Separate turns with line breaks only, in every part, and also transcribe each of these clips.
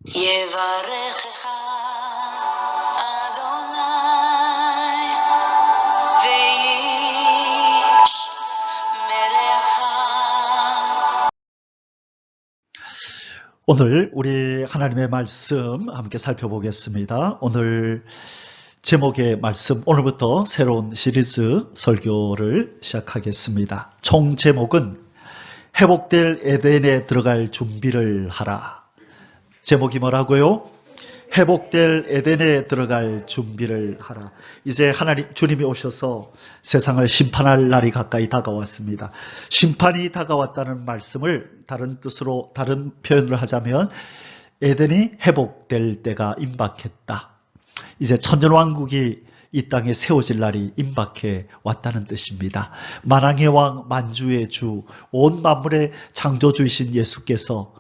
יברכך אדוני וישמרך.
오늘 우리 하나님의 말씀 함께 살펴보겠습니다. 오늘 제목의 말씀, 오늘부터 새로운 시리즈 설교를 시작하겠습니다. 총 제목은 회복될 에덴에 들어갈 준비를 하라. 제목이 뭐라고요? 회복될 에덴에 들어갈 준비를 하라. 이제 하나님, 주님이 오셔서 세상을 심판할 날이 가까이 다가왔습니다. 심판이 다가왔다는 말씀을 다른 뜻으로, 다른 표현을 하자면 에덴이 회복될 때가 임박했다. 이제 천년왕국이 이 땅에 세워질 날이 임박해 왔다는 뜻입니다. 만왕의 왕, 만주의 주, 온 만물의 창조주이신 예수께서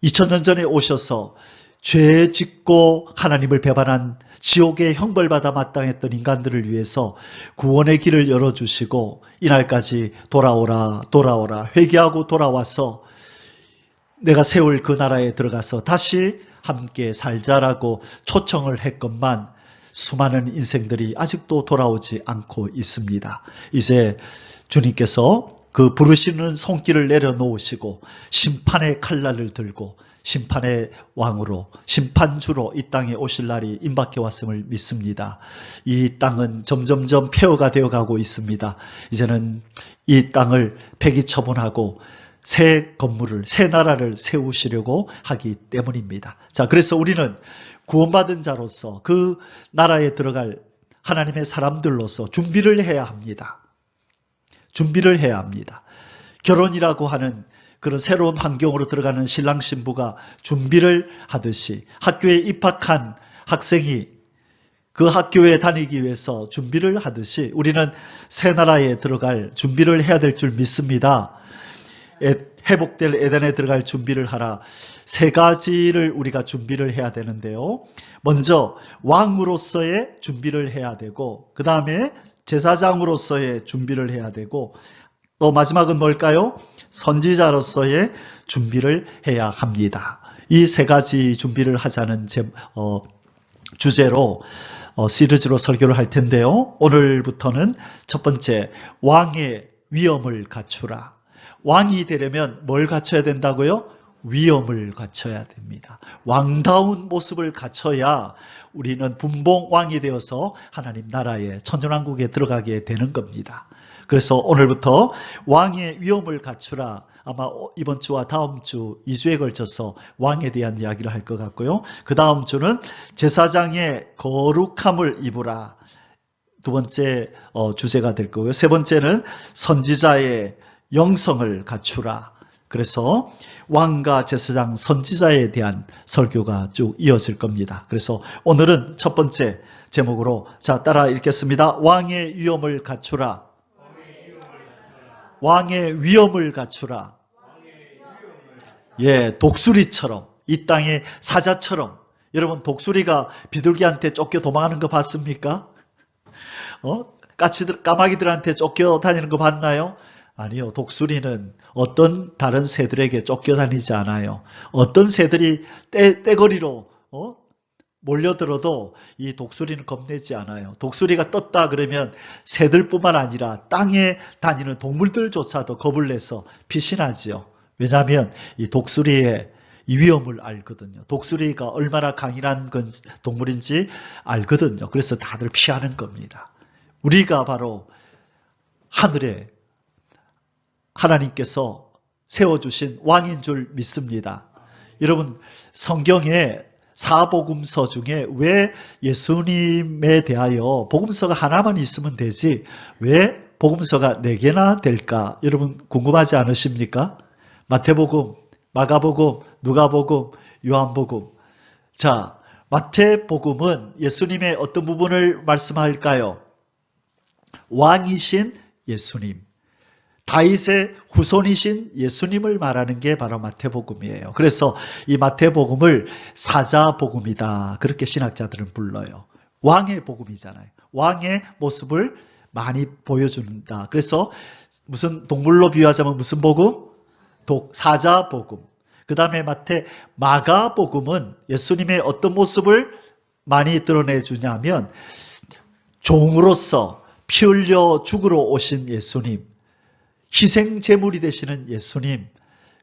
2000년 전에 오셔서 죄 짓고 하나님을 배반한 지옥의 형벌받아 마땅했던 인간들을 위해서 구원의 길을 열어주시고 이날까지 돌아오라 돌아오라 회개하고 돌아와서 내가 세울 그 나라에 들어가서 다시 함께 살자라고 초청을 했건만 수많은 인생들이 아직도 돌아오지 않고 있습니다. 이제 주님께서 그 부르시는 손길을 내려놓으시고 심판의 칼날을 들고 심판의 왕으로, 심판주로 이 땅에 오실 날이 임박해 왔음을 믿습니다. 이 땅은 점점점 폐허가 되어가고 있습니다. 이제는 이 땅을 폐기 처분하고 새 건물을, 새 나라를 세우시려고 하기 때문입니다. 자, 그래서 우리는 구원받은 자로서 그 나라에 들어갈 하나님의 사람들로서 준비를 해야 합니다. 준비를 해야 합니다. 결혼이라고 하는 그런 새로운 환경으로 들어가는 신랑 신부가 준비를 하듯이 학교에 입학한 학생이 그 학교에 다니기 위해서 준비를 하듯이 우리는 새 나라에 들어갈 준비를 해야 될 줄 믿습니다. 회복될 에덴에 들어갈 준비를 하라. 세 가지를 우리가 준비를 해야 되는데요. 먼저 왕으로서의 준비를 해야 되고, 그 다음에 제사장으로서의 준비를 해야 되고, 또 마지막은 뭘까요? 선지자로서의 준비를 해야 합니다. 이 세 가지 준비를 하자는 주제로 시리즈로 설교를 할 텐데요. 오늘부터는 첫 번째, 왕의 위엄을 갖추라. 왕이 되려면 뭘 갖춰야 된다고요? 위엄을 갖춰야 됩니다. 왕다운 모습을 갖춰야 우리는 분봉왕이 되어서 하나님 나라에 천년왕국에 들어가게 되는 겁니다. 그래서 오늘부터 왕의 위엄을 갖추라. 아마 이번 주와 다음 주 2주에 걸쳐서 왕에 대한 이야기를 할 것 같고요. 그 다음 주는 제사장의 거룩함을 입으라. 두 번째 주제가 될 거고요. 세 번째는 선지자의 영성을 갖추라. 그래서 왕과 제사장, 선지자에 대한 설교가 쭉 이어질 겁니다. 그래서 오늘은 첫 번째 제목으로, 자, 따라 읽겠습니다. 왕의 위엄을 갖추라. 왕의 위엄을 갖추라. 예, 독수리처럼, 이 땅의 사자처럼. 여러분, 독수리가 비둘기한테 쫓겨 도망하는 거 봤습니까? 까마귀들한테 쫓겨 다니는 거 봤나요? 아니요. 독수리는 어떤 다른 새들에게 쫓겨다니지 않아요. 어떤 새들이 떼거리로 몰려들어도 이 독수리는 겁내지 않아요. 독수리가 떴다 그러면 새들뿐만 아니라 땅에 다니는 동물들조차도 겁을 내서 피신하지요. 왜냐하면 이 독수리의 이 위험을 알거든요. 독수리가 얼마나 강인한 동물인지 알거든요. 그래서 다들 피하는 겁니다. 우리가 바로 하늘에 하나님께서 세워주신 왕인 줄 믿습니다. 여러분, 성경에 사복음서 중에 왜 예수님에 대하여 복음서가 하나만 있으면 되지 왜 복음서가 4개나 될까? 여러분 궁금하지 않으십니까? 마태복음, 마가복음, 누가복음, 요한복음. 자, 마태복음은 예수님의 어떤 부분을 말씀할까요? 왕이신 예수님, 다윗의 후손이신 예수님을 말하는 게 바로 마태복음이에요. 그래서 이 마태복음을 사자복음이다, 그렇게 신학자들은 불러요. 왕의 복음이잖아요. 왕의 모습을 많이 보여준다. 그래서 무슨 동물로 비유하자면 무슨 복음? 사자복음. 그 다음에 마가복음은 예수님의 어떤 모습을 많이 드러내주냐면 종으로서 피 흘려 죽으러 오신 예수님, 희생제물이 되시는 예수님,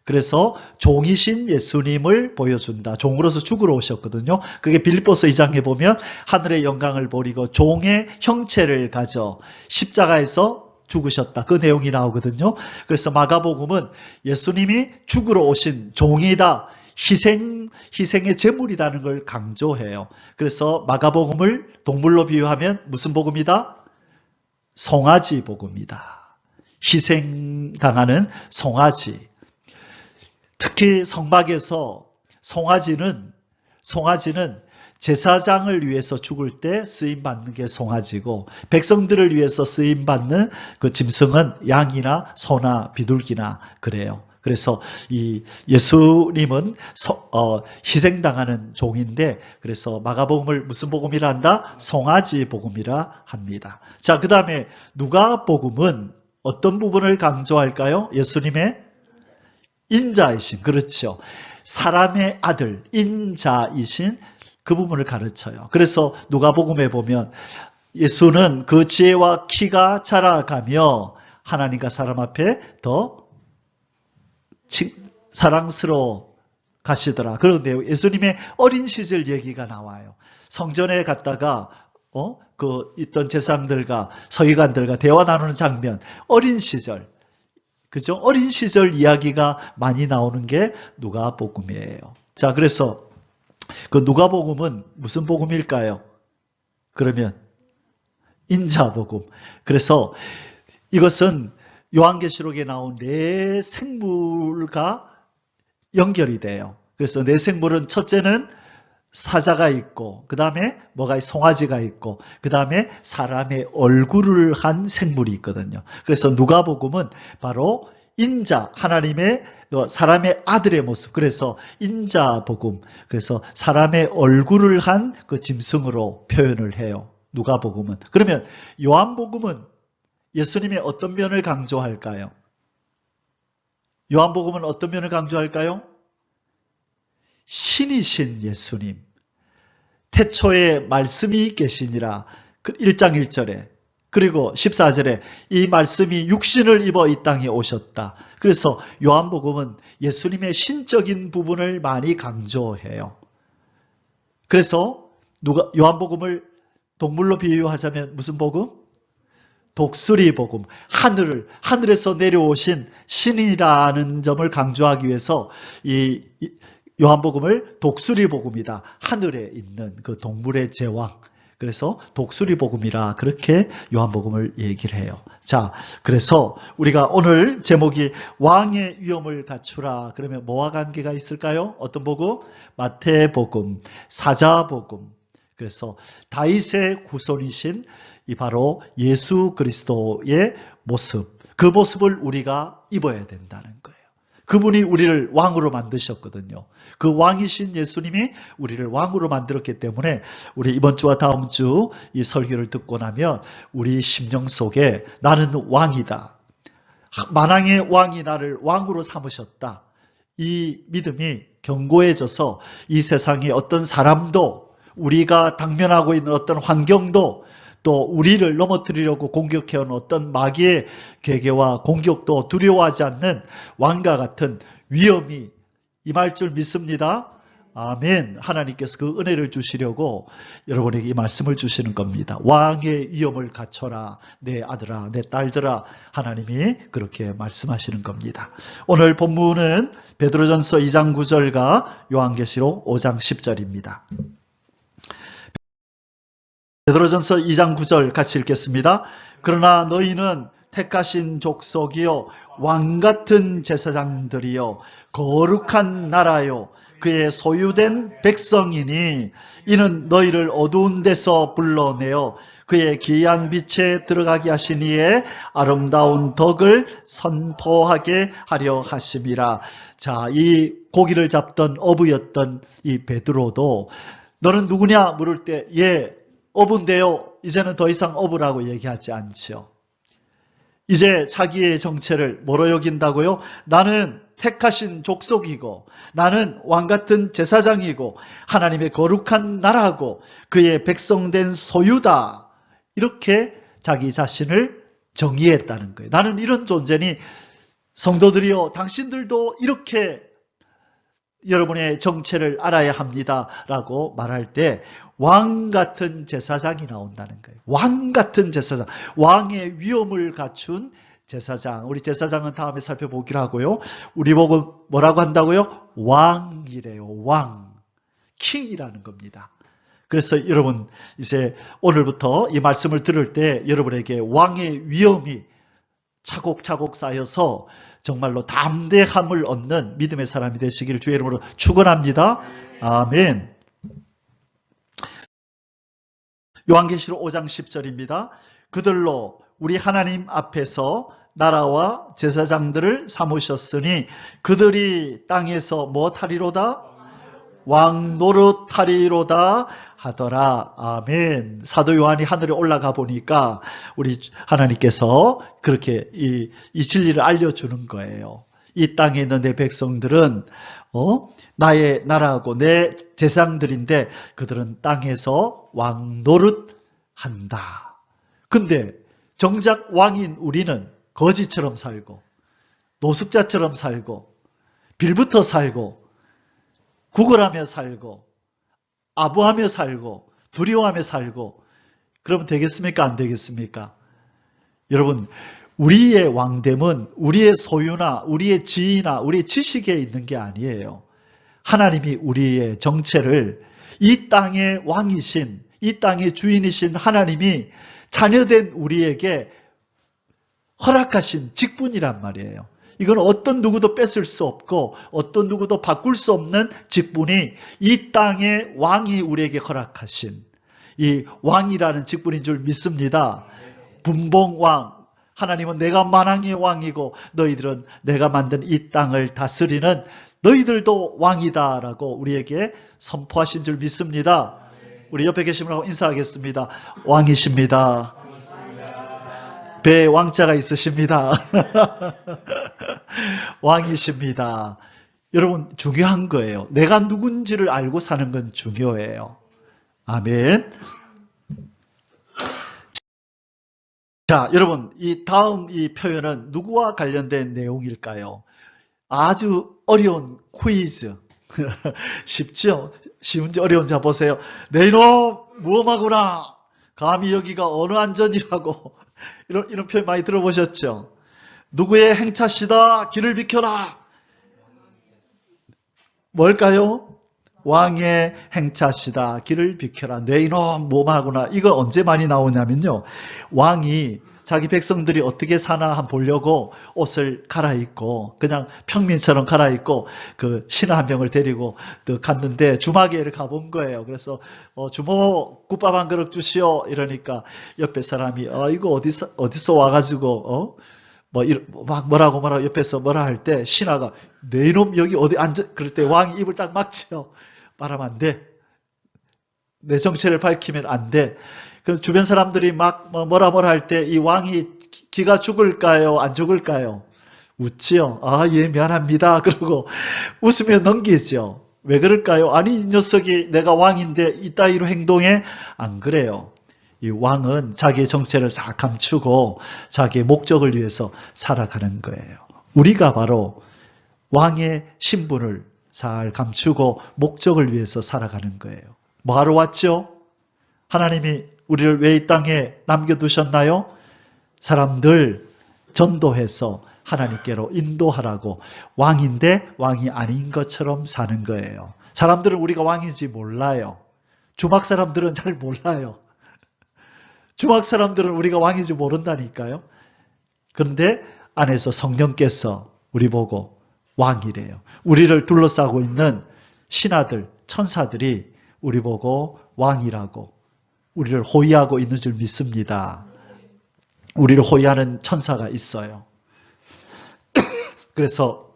그래서 종이신 예수님을 보여준다. 종으로서 죽으러 오셨거든요. 그게 빌립보서 2장에 보면 하늘의 영광을 버리고 종의 형체를 가져 십자가에서 죽으셨다. 그 내용이 나오거든요. 그래서 마가복음은 예수님이 죽으러 오신 종이다. 희생의 제물이라는 걸 강조해요. 그래서 마가복음을 동물로 비유하면 무슨 복음이다? 송아지 복음이다. 희생당하는 송아지. 특히 성막에서 송아지는 제사장을 위해서 죽을 때 쓰임받는 게 송아지고 백성들을 위해서 쓰임받는 그 짐승은 양이나 소나 비둘기나 그래요. 그래서 이 예수님은 희생당하는 종인데 그래서 마가복음을 무슨 복음이라 한다? 송아지 복음이라 합니다. 자, 그 다음에 누가복음은 어떤 부분을 강조할까요? 예수님의 인자이신, 그렇죠. 사람의 아들, 인자이신 그 부분을 가르쳐요. 그래서 누가복음에 보면 예수는 그 지혜와 키가 자라가며 하나님과 사람 앞에 더 사랑스러워 가시더라. 그런데 예수님의 어린 시절 얘기가 나와요. 성전에 갔다가 있던 제사장들과 서기관들과 대화 나누는 장면, 어린 시절, 그죠? 어린 시절 이야기가 많이 나오는 게 누가복음이에요. 자, 그래서 그 누가복음은 무슨 복음일까요? 그러면 인자복음. 그래서 이것은 요한계시록에 나온 네 생물과 연결이 돼요. 그래서 네 생물은 첫째는 사자가 있고 그 다음에 송아지가 있고 그 다음에 사람의 얼굴을 한 생물이 있거든요. 그래서 누가복음은 바로 인자, 하나님의 사람의 아들의 모습, 그래서 인자복음, 그래서 사람의 얼굴을 한 그 짐승으로 표현을 해요. 누가복음은. 그러면 요한복음은 예수님의 어떤 면을 강조할까요? 요한복음은 어떤 면을 강조할까요? 신이신 예수님, 태초에 말씀이 계시니라 1장 1절에, 그리고 14절에 이 말씀이 육신을 입어 이 땅에 오셨다. 그래서 요한복음은 예수님의 신적인 부분을 많이 강조해요. 그래서 요한복음을 동물로 비유하자면 무슨 복음? 독수리 복음, 하늘에서 내려오신 신이라는 점을 강조하기 위해서 이 요한복음을 독수리 복음이다. 하늘에 있는 그 동물의 제왕. 그래서 독수리 복음이라 그렇게 요한복음을 얘기를 해요. 자, 그래서 우리가 오늘 제목이 왕의 위엄을 갖추라. 그러면 뭐와 관계가 있을까요? 어떤 복음? 마태복음, 사자복음. 그래서 다윗의 후손이신 이 바로 예수 그리스도의 모습, 그 모습을 우리가 입어야 된다는 거예요. 그분이 우리를 왕으로 만드셨거든요. 그 왕이신 예수님이 우리를 왕으로 만들었기 때문에 우리 이번 주와 다음 주 이 설교를 듣고 나면 우리 심령 속에 나는 왕이다. 만왕의 왕이 나를 왕으로 삼으셨다. 이 믿음이 견고해져서 이 세상에 어떤 사람도 우리가 당면하고 있는 어떤 환경도 또 우리를 넘어뜨리려고 공격해온 어떤 마귀의 계계와 공격도 두려워하지 않는 왕과 같은 위엄이 임할 줄 믿습니다. 아멘. 하나님께서 그 은혜를 주시려고 여러분에게 이 말씀을 주시는 겁니다. 왕의 위엄을 갖춰라. 내 아들아, 내 딸들아. 하나님이 그렇게 말씀하시는 겁니다. 오늘 본문은 베드로전서 2장 9절과 요한계시록 5장 10절입니다. 베드로전서 2장 9절 같이 읽겠습니다. 그러나 너희는 택하신 족속이요 왕같은 제사장들이요 거룩한 나라요 그의 소유된 백성이니 이는 너희를 어두운 데서 불러내어 그의 기이한 빛에 들어가게 하신 이의 아름다운 덕을 선포하게 하려 하심이라. 자, 이 고기를 잡던 어부였던 이 베드로도 너는 누구냐 물을 때 어부인데요. 이제는 더 이상 어부라고 얘기하지 않죠. 이제 자기의 정체를 뭐로 여긴다고요? 나는 택하신 족속이고 나는 왕같은 제사장이고 하나님의 거룩한 나라고 그의 백성된 소유다. 이렇게 자기 자신을 정의했다는 거예요. 나는 이런 존재니 성도들이여 당신들도 이렇게 여러분의 정체를 알아야 합니다. 라고 말할 때 왕 같은 제사장이 나온다는 거예요. 왕 같은 제사장. 왕의 위엄을 갖춘 제사장. 우리 제사장은 다음에 살펴보기로 하고요. 우리 보고 뭐라고 한다고요? 왕이래요. 왕. 킹이라는 겁니다. 그래서 여러분 이제 오늘부터 이 말씀을 들을 때 여러분에게 왕의 위엄이 차곡차곡 쌓여서 정말로 담대함을 얻는 믿음의 사람이 되시기를 주의 이름으로 축원합니다. 아멘. 요한계시록 5장 10절입니다. 그들로 우리 하나님 앞에서 나라와 제사장들을 삼으셨으니 그들이 땅에서 무엇하리로다? 왕노릇하리로다 하더라. 아멘. 사도 요한이 하늘에 올라가 보니까 우리 하나님께서 그렇게 이 진리를 알려주는 거예요. 이 땅에 있는 내 백성들은 나의 나라하고 내 제사장들인데 그들은 땅에서 왕노릇한다. 근데 정작 왕인 우리는 거지처럼 살고 노숙자처럼 살고 빌부터 살고 구걸하며 살고 아부하며 살고 두려워하며 살고 그러면 되겠습니까? 안 되겠습니까? 여러분 우리의 왕됨은 우리의 소유나 우리의 지위나 우리의 지식에 있는 게 아니에요. 하나님이 우리의 정체를 이 땅의 왕이신 이 땅의 주인이신 하나님이 자녀된 우리에게 허락하신 직분이란 말이에요. 이건 어떤 누구도 뺏을 수 없고 어떤 누구도 바꿀 수 없는 직분이 이 땅의 왕이 우리에게 허락하신 이 왕이라는 직분인 줄 믿습니다. 분봉왕. 하나님은 내가 만왕의 왕이고 너희들은 내가 만든 이 땅을 다스리는 너희들도 왕이다라고 우리에게 선포하신 줄 믿습니다. 우리 옆에 계신 분하고 인사하겠습니다. 왕이십니다. 배에 왕자가 있으십니다. 왕이십니다. 여러분 중요한 거예요. 내가 누군지를 알고 사는 건 중요해요. 아멘. 자, 여러분 이 다음 이 표현은 누구와 관련된 내용일까요? 아주 어려운 퀴즈. 쉽죠? 쉬운지 어려운지 한번 보세요. 내 이놈 무엄하구나. 감히 여기가 어느 안전이라고. 이런 표현 많이 들어보셨죠? 누구의 행차시다. 길을 비켜라. 뭘까요? 왕의 행차시다. 길을 비켜라. 내 이놈 무엄하구나. 이거 언제 많이 나오냐면요. 왕이 자기 백성들이 어떻게 사나 한번 보려고 옷을 갈아입고 그냥 평민처럼 갈아입고 그 신하 한 명을 데리고 갔는데 주막에를 가본 거예요. 그래서 주모 국밥 한 그릇 주시오 이러니까 옆에 사람이 이거 어디서 와가지고 막 뭐라고 옆에서 뭐라 할 때 신하가 내 이놈 여기 어디 앉아 그럴 때 왕이 입을 딱 막지요. 말하면 안 돼. 내 정체를 밝히면 안 돼. 그 주변 사람들이 막 뭐라 할 때 이 왕이 기가 죽을까요? 안 죽을까요? 웃지요. 예, 미안합니다. 그러고 웃으며 넘기죠. 왜 그럴까요? 아니, 이 녀석이 내가 왕인데 이따위로 행동해? 안 그래요. 이 왕은 자기의 정체를 싹 감추고 자기의 목적을 위해서 살아가는 거예요. 우리가 바로 왕의 신분을 잘 감추고 목적을 위해서 살아가는 거예요. 뭐하러 왔죠? 하나님이 우리를 왜 이 땅에 남겨두셨나요? 사람들 전도해서 하나님께로 인도하라고 왕인데 왕이 아닌 것처럼 사는 거예요. 사람들은 우리가 왕인지 몰라요. 주막 사람들은 잘 몰라요. 주막 사람들은 우리가 왕인지 모른다니까요. 그런데 안에서 성령께서 우리 보고 왕이래요. 우리를 둘러싸고 있는 신하들, 천사들이 우리 보고 왕이라고 우리를 호위하고 있는 줄 믿습니다. 우리를 호위하는 천사가 있어요. 그래서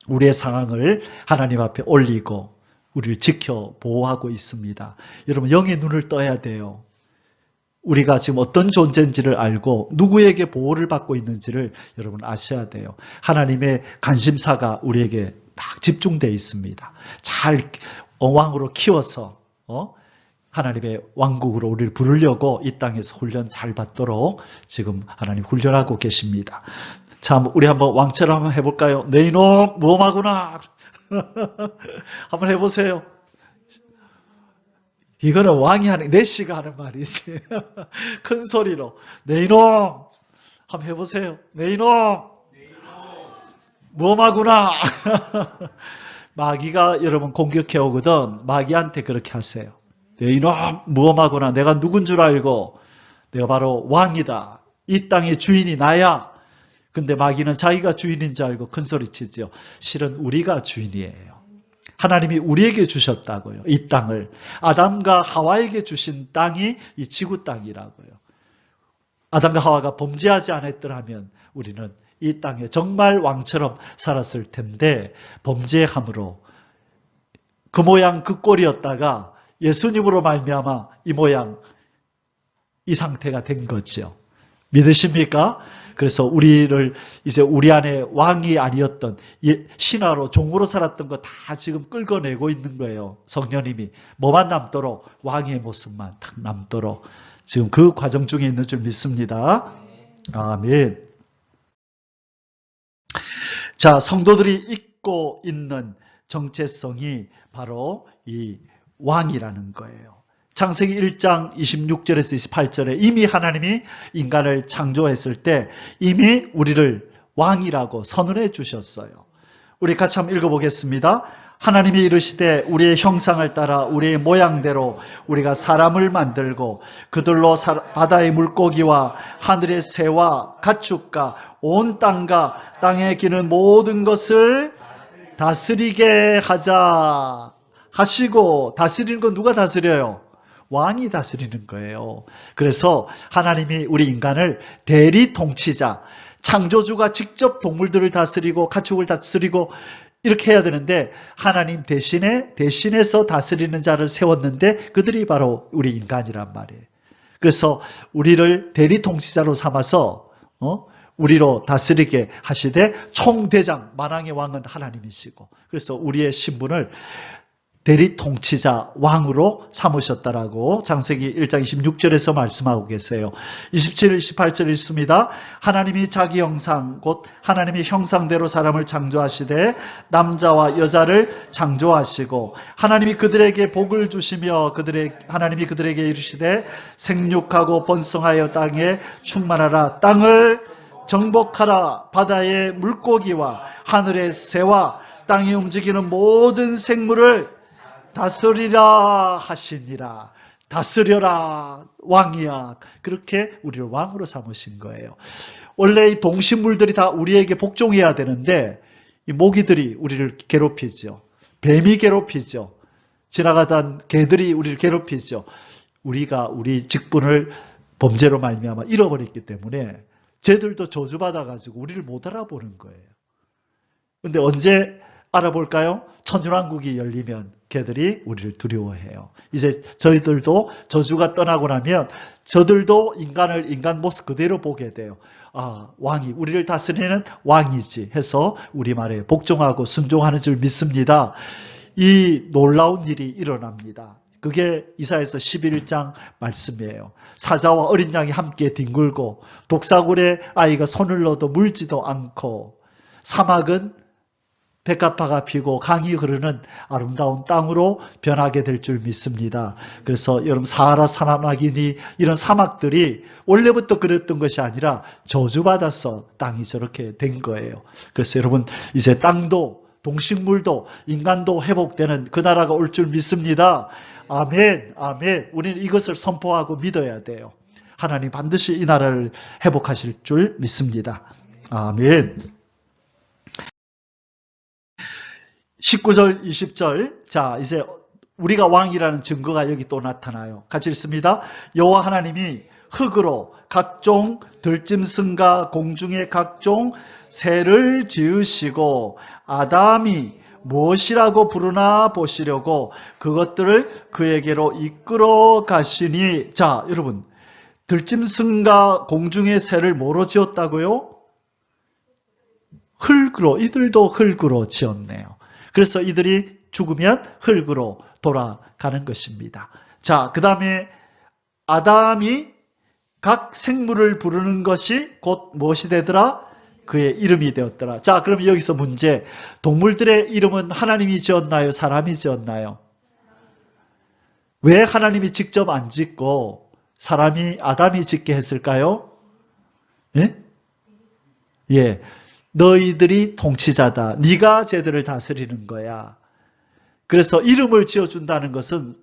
우리의 상황을 하나님 앞에 올리고 우리를 지켜 보호하고 있습니다. 여러분 영의 눈을 떠야 돼요. 우리가 지금 어떤 존재인지를 알고 누구에게 보호를 받고 있는지를 여러분 아셔야 돼요. 하나님의 관심사가 우리에게 딱 집중되어 있습니다. 잘 왕으로 키워서 하나님의 왕국으로 우리를 부르려고 이 땅에서 훈련 잘 받도록 지금 하나님 훈련하고 계십니다. 참 우리 한번 왕처럼 한번 해볼까요? 내 이놈 무엄하구나. 한번 해보세요. 이거는 왕이 하는, 내시가 하는 말이지. 큰 소리로. 내 이놈! 한번 해보세요. 내 이놈! 무엄하구나! 마귀가 여러분 공격해 오거든. 마귀한테 그렇게 하세요. 내 이놈! 무엄하구나. 내가 누군 줄 알고, 내가 바로 왕이다. 이 땅의 주인이 나야. 근데 마귀는 자기가 주인인 줄 알고 큰 소리 치죠. 실은 우리가 주인이에요. 하나님이 우리에게 주셨다고요. 이 땅을. 아담과 하와에게 주신 땅이 이 지구 땅이라고요. 아담과 하와가 범죄하지 않았더라면 우리는 이 땅에 정말 왕처럼 살았을 텐데 범죄함으로 그 모양 그 꼴이었다가 예수님으로 말미암아 이 모양 이 상태가 된 거죠. 믿으십니까? 그래서 우리를 이제 우리 안에 왕이 아니었던 신하로 종으로 살았던 거 다 지금 끌어내고 있는 거예요. 성령님이 뭐만 남도록 왕의 모습만 딱 남도록 지금 그 과정 중에 있는 줄 믿습니다. 아멘. 자, 성도들이 잊고 있는 정체성이 바로 이 왕이라는 거예요. 창세기 1장 26절에서 28절에 이미 하나님이 인간을 창조했을 때 이미 우리를 왕이라고 선언해 주셨어요. 우리 같이 한번 읽어보겠습니다. 하나님이 이르시되 우리의 형상을 따라 우리의 모양대로 우리가 사람을 만들고 그들로 바다의 물고기와 하늘의 새와 가축과 온 땅과 땅에 기는 모든 것을 다스리게 하자 하시고, 다스리는 건 누가 다스려요? 왕이 다스리는 거예요. 그래서 하나님이 우리 인간을 대리 통치자, 창조주가 직접 동물들을 다스리고 가축을 다스리고 이렇게 해야 되는데 하나님 대신해서 다스리는 자를 세웠는데 그들이 바로 우리 인간이란 말이에요. 그래서 우리를 대리 통치자로 삼아서 우리로 다스리게 하시되 총대장 만왕의 왕은 하나님이시고, 그래서 우리의 신분을 대리 통치자 왕으로 삼으셨다라고 창세기 1장 26절에서 말씀하고 계세요. 27, 28절 읽습니다. 하나님이 자기 형상 곧 하나님의 형상대로 사람을 창조하시되 남자와 여자를 창조하시고 하나님이 그들에게 복을 주시며 하나님이 그들에게 이르시되 생육하고 번성하여 땅에 충만하라. 땅을 정복하라. 바다의 물고기와 하늘의 새와 땅에 움직이는 모든 생물을 다스리라 하시니라. 다스려라. 왕이야. 그렇게 우리를 왕으로 삼으신 거예요. 원래 이 동식물들이 다 우리에게 복종해야 되는데 이 모기들이 우리를 괴롭히죠. 뱀이 괴롭히죠. 지나가던 개들이 우리를 괴롭히죠. 우리가 우리 직분을 범죄로 말미암아 잃어버렸기 때문에 쟤들도 저주받아가지고 우리를 못 알아보는 거예요. 근데 언제 알아볼까요? 천년왕국이 열리면 걔들이 우리를 두려워해요. 이제 저희들도 저주가 떠나고 나면 저들도 인간 모습 그대로 보게 돼요. 아, 왕이 우리를 다스리는 왕이지 해서 우리 말에 복종하고 순종하는 줄 믿습니다. 이 놀라운 일이 일어납니다. 그게 이사야서 11장 말씀이에요. 사자와 어린 양이 함께 뒹굴고 독사굴에 아이가 손을 넣어도 물지도 않고 사막은 백합화가 피고 강이 흐르는 아름다운 땅으로 변하게 될 줄 믿습니다. 그래서 여러분 사하라 사막이니 이런 사막들이 원래부터 그랬던 것이 아니라 저주받아서 땅이 저렇게 된 거예요. 그래서 여러분 이제 땅도 동식물도 인간도 회복되는 그 나라가 올 줄 믿습니다. 아멘, 아멘. 우리는 이것을 선포하고 믿어야 돼요. 하나님 반드시 이 나라를 회복하실 줄 믿습니다. 아멘. 19절, 20절. 자, 이제 우리가 왕이라는 증거가 여기 또 나타나요. 같이 읽습니다. 여호와 하나님이 흙으로 각종 들짐승과 공중의 각종 새를 지으시고 아담이 무엇이라고 부르나 보시려고 그것들을 그에게로 이끌어 가시니. 자, 여러분 들짐승과 공중의 새를 뭐로 지었다고요? 흙으로, 이들도 흙으로 지었네요. 그래서 이들이 죽으면 흙으로 돌아가는 것입니다. 자, 그 다음에 아담이 각 생물을 부르는 것이 곧 무엇이 되더라? 그의 이름이 되었더라. 자, 그럼 여기서 문제. 동물들의 이름은 하나님이 지었나요? 사람이 지었나요? 왜 하나님이 직접 안 짓고 사람이 아담이 짓게 했을까요? 예? 예. 너희들이 통치자다. 네가 쟤들을 다스리는 거야. 그래서 이름을 지어준다는 것은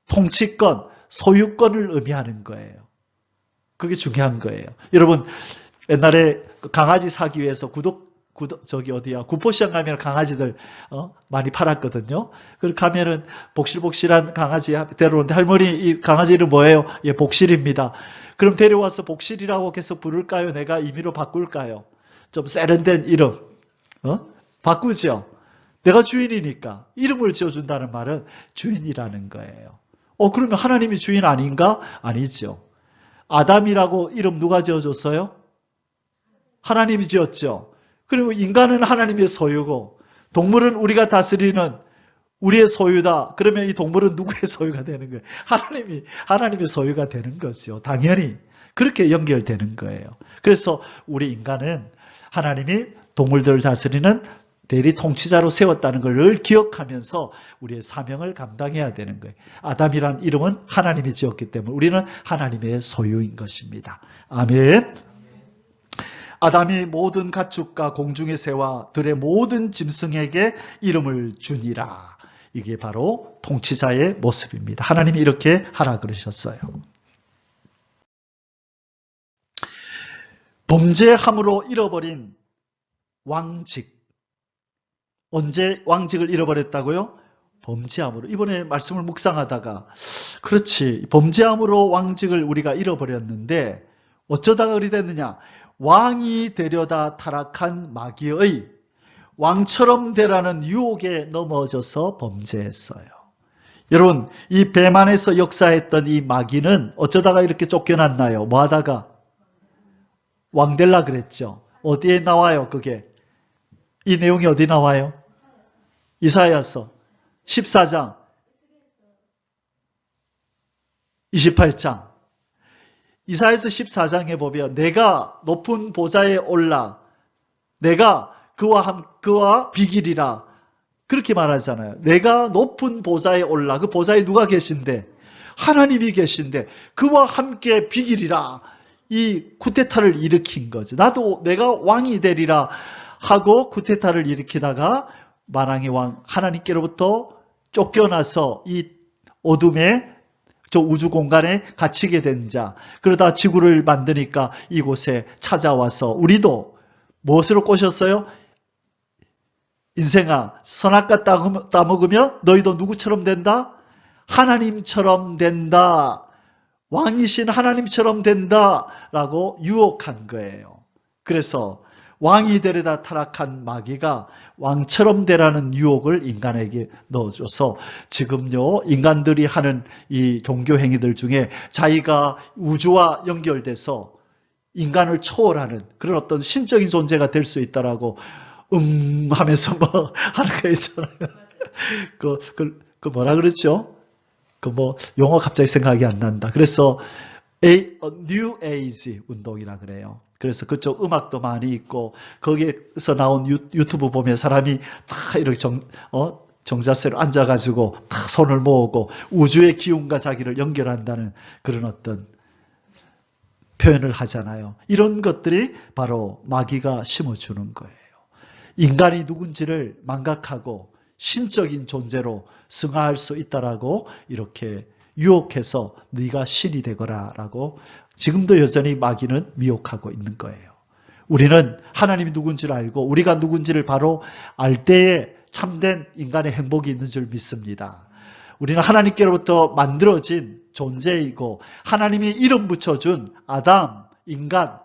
통치권, 소유권을 의미하는 거예요. 그게 중요한 거예요. 여러분, 옛날에 강아지 사기 위해서 구포시장 가면 강아지들 많이 팔았거든요. 그걸 가면은 복실복실한 강아지 데려오는데 할머니 이 강아지 이름 뭐예요? 예, 복실입니다. 그럼 데려와서 복실이라고 계속 부를까요? 내가 임의로 바꿀까요? 좀 세련된 이름 바꾸죠. 내가 주인이니까 이름을 지어준다는 말은 주인이라는 거예요. 그러면 하나님이 주인 아닌가? 아니죠. 아담이라고 이름 누가 지어줬어요? 하나님이 지었죠. 그리고 인간은 하나님의 소유고 동물은 우리가 다스리는 우리의 소유다. 그러면 이 동물은 누구의 소유가 되는 거예요? 하나님의 소유가 되는 거죠. 당연히 그렇게 연결되는 거예요. 그래서 우리 인간은 하나님이 동물들을 다스리는 대리 통치자로 세웠다는 걸 늘 기억하면서 우리의 사명을 감당해야 되는 거예요. 아담이란 이름은 하나님이 지었기 때문에 우리는 하나님의 소유인 것입니다. 아멘. 아담이 모든 가축과 공중의 새와 들의 모든 짐승에게 이름을 주니라. 이게 바로 통치자의 모습입니다. 하나님이 이렇게 하라 그러셨어요. 범죄함으로 잃어버린 왕직. 언제 왕직을 잃어버렸다고요? 범죄함으로. 이번에 말씀을 묵상하다가 그렇지, 범죄함으로 왕직을 우리가 잃어버렸는데 어쩌다가 그리 됐느냐? 왕이 되려다 타락한 마귀의 왕처럼 되라는 유혹에 넘어져서 범죄했어요. 여러분, 이 뱀 안에서 역사했던 이 마귀는 어쩌다가 이렇게 쫓겨났나요? 뭐 하다가? 왕 될라 그랬죠. 어디에 나와요, 그게? 이 내용이 어디 나와요? 이사야서 14장, 28장. 이사야서 14장에 보면 내가 높은 보좌에 올라 내가 그와 비기리라 그렇게 말하잖아요. 내가 높은 보좌에 올라, 그 보좌에 누가 계신데? 하나님이 계신데 그와 함께 비기리라. 이 쿠데타를 일으킨 거죠. 나도 내가 왕이 되리라 하고 쿠데타를 일으키다가 만왕의 왕 하나님께로부터 쫓겨나서 이 어둠의 저 우주 공간에 갇히게 된 자, 그러다 지구를 만드니까 이곳에 찾아와서 우리도 무엇으로 꼬셨어요? 인생아, 선악과 따먹으면 너희도 누구처럼 된다? 하나님처럼 된다. 왕이신 하나님처럼 된다 라고 유혹한 거예요. 그래서 왕이 되려다 타락한 마귀가 왕처럼 되라는 유혹을 인간에게 넣어줘서 지금요, 인간들이 하는 이 종교 행위들 중에 자기가 우주와 연결돼서 인간을 초월하는 그런 어떤 신적인 존재가 될 수 있다라고 하면서 뭐 하는 거 있잖아요. 그 뭐라 그랬죠? 용어 갑자기 생각이 안 난다. 그래서 New Age 운동이라 그래요. 그래서 그쪽 음악도 많이 있고 거기에서 나온 유튜브 보면 사람이 다 이렇게 정자세로 앉아가지고 다 손을 모으고 우주의 기운과 자기를 연결한다는 그런 어떤 표현을 하잖아요. 이런 것들이 바로 마귀가 심어주는 거예요. 인간이 누군지를 망각하고 신적인 존재로 승화할 수 있다라고 이렇게 유혹해서 네가 신이 되거라 라고 지금도 여전히 마귀는 미혹하고 있는 거예요. 우리는 하나님이 누군지를 알고 우리가 누군지를 바로 알 때에 참된 인간의 행복이 있는 줄 믿습니다. 우리는 하나님께로부터 만들어진 존재이고 하나님이 이름 붙여준 아담, 인간,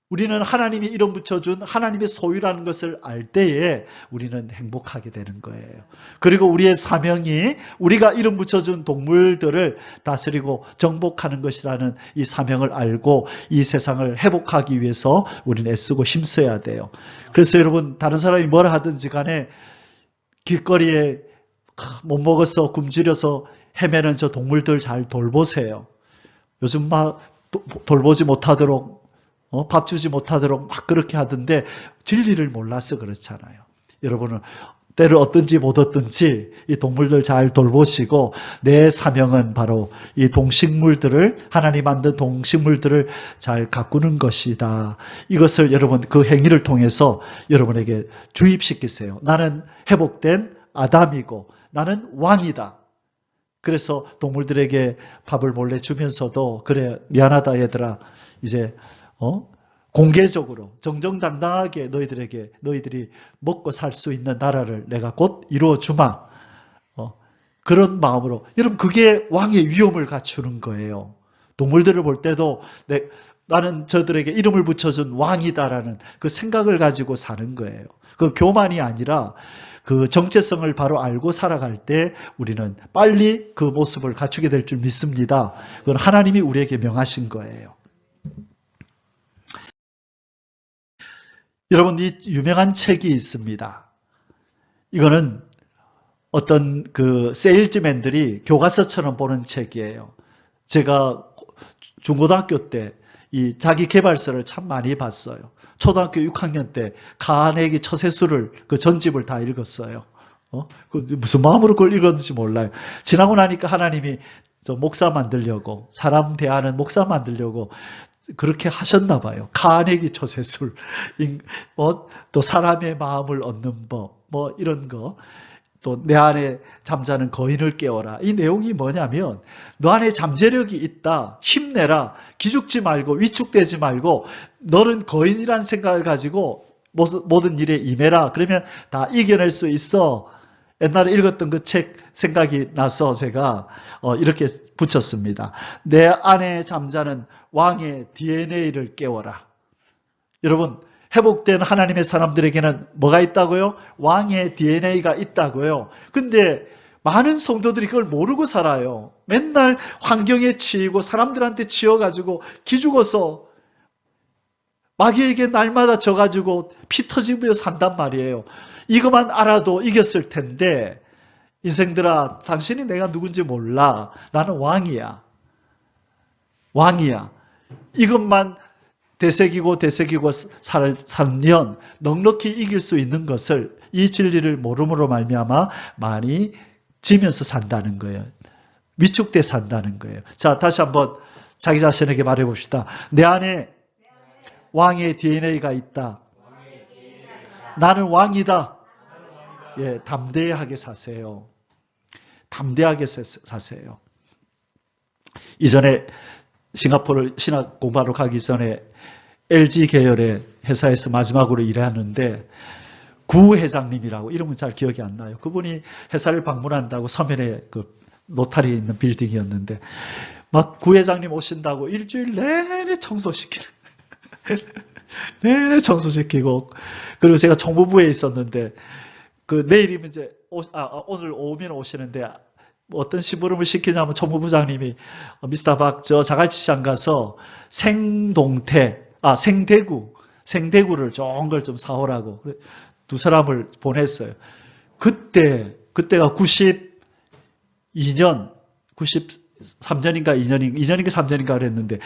우리는 하나님이 이름 붙여준 하나님의 소유라는 것을 알 때에 우리는 행복하게 되는 거예요. 그리고 우리의 사명이 우리가 이름 붙여준 동물들을 다스리고 정복하는 것이라는 이 사명을 알고 이 세상을 회복하기 위해서 우리는 애쓰고 힘써야 돼요. 그래서 여러분, 다른 사람이 뭐라 하든지 간에 길거리에 못 먹어서 굶주려서 헤매는 저 동물들 잘 돌보세요. 요즘 막 돌보지 못하도록 밥 주지 못하도록 막 그렇게 하던데 진리를 몰라서 그렇잖아요. 여러분은 때를 얻든지 못 얻든지 이 동물들 잘 돌보시고 내 사명은 바로 이 동식물들을 하나님 만든 동식물들을 잘 가꾸는 것이다. 이것을 여러분 그 행위를 통해서 여러분에게 주입시키세요. 나는 회복된 아담이고 나는 왕이다. 그래서 동물들에게 밥을 몰래 주면서도 그래 미안하다 얘들아 이제 공개적으로 정정당당하게 너희들이 먹고 살 수 있는 나라를 내가 곧 이루어 주마. 그런 마음으로 여러분 그게 왕의 위엄을 갖추는 거예요. 동물들을 볼 때도 나는 저들에게 이름을 붙여준 왕이다라는 그 생각을 가지고 사는 거예요. 그 교만이 아니라 그 정체성을 바로 알고 살아갈 때 우리는 빨리 그 모습을 갖추게 될 줄 믿습니다. 그건 하나님이 우리에게 명하신 거예요. 여러분, 이 유명한 책이 있습니다. 이거는 어떤 그 세일즈맨들이 교과서처럼 보는 책이에요. 제가 중고등학교 때 이 자기 개발서를 참 많이 봤어요. 초등학교 6학년 때 카네기 처세술을 그 전집을 다 읽었어요. 무슨 마음으로 그걸 읽었는지 몰라요. 지나고 나니까 하나님이 저 목사 만들려고 사람 대하는 목사 만들려고 그렇게 하셨나 봐요. 카네기 처세술, 또 사람의 마음을 얻는 법, 이런 거. 또 내 안에 잠자는 거인을 깨워라. 이 내용이 뭐냐면 너 안에 잠재력이 있다. 힘내라. 기죽지 말고 위축되지 말고 너는 거인이란 생각을 가지고 모든 일에 임해라. 그러면 다 이겨낼 수 있어. 옛날에 읽었던 그 책 생각이 나서 제가 이렇게 붙였습니다. 내 안에 잠자는 왕의 DNA를 깨워라. 여러분, 회복된 하나님의 사람들에게는 뭐가 있다고요? 왕의 DNA가 있다고요. 근데 많은 성도들이 그걸 모르고 살아요. 맨날 환경에 치이고 사람들한테 치여가지고 기죽어서 마귀에게 날마다 져가지고 피 터지며 산단 말이에요. 이것만 알아도 이겼을 텐데 인생들아 당신이 내가 누군지 몰라. 나는 왕이야. 왕이야. 이것만 되새기고 살면 넉넉히 이길 수 있는 것을 이 진리를 모름으로 말미암아 많이 지면서 산다는 거예요. 위축돼 산다는 거예요. 자, 다시 한번 자기 자신에게 말해봅시다. 내 안에 왕의 DNA가 있다. 나는 왕이다. 예, 담대하게 사세요. 담대하게 사세요. 이전에 싱가포르 신학 공부하러 가기 전에 LG 계열의 회사에서 마지막으로 일하는데 구 회장님이라고 이름은 잘 기억이 안 나요. 그분이 회사를 방문한다고 서면에 그 노탈이 있는 빌딩이었는데 막 구 회장님 오신다고 일주일 내내 청소시키는 내내 청소시키고 그리고 제가 총무부에 있었는데 그 내일이면 이제 오늘 오면 오시는데 어떤 심부름을 시키냐면 총무부장님이 미스터 박 저 자갈치시장 가서 생대구를 좋은 걸 좀 사오라고 두 사람을 보냈어요. 그때가 93년인가 2년인가 그랬는데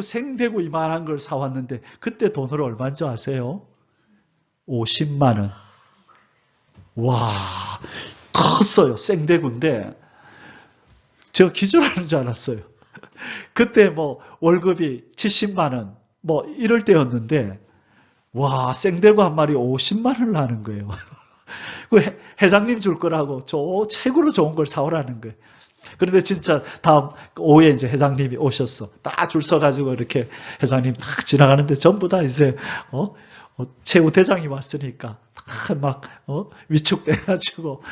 생대구 이만한 걸 사왔는데 그때 돈으로 얼마인 줄 아세요? 50만 원. 와, 컸어요. 생대구인데 제가 기절하는 줄 알았어요. 그때 월급이 70만 원 이럴 때였는데 와, 생대구 한 마리 50만 원을 하는 거예요. 그 회장님 줄 거라고 최고로 좋은 걸 사오라는 거예요. 그런데 진짜 다음 오후에 이제 회장님이 오셨어. 딱 줄 서가지고 이렇게 회장님 딱 지나가는데 전부 다 이제 최고 대장이 왔으니까 막 위축돼가지고.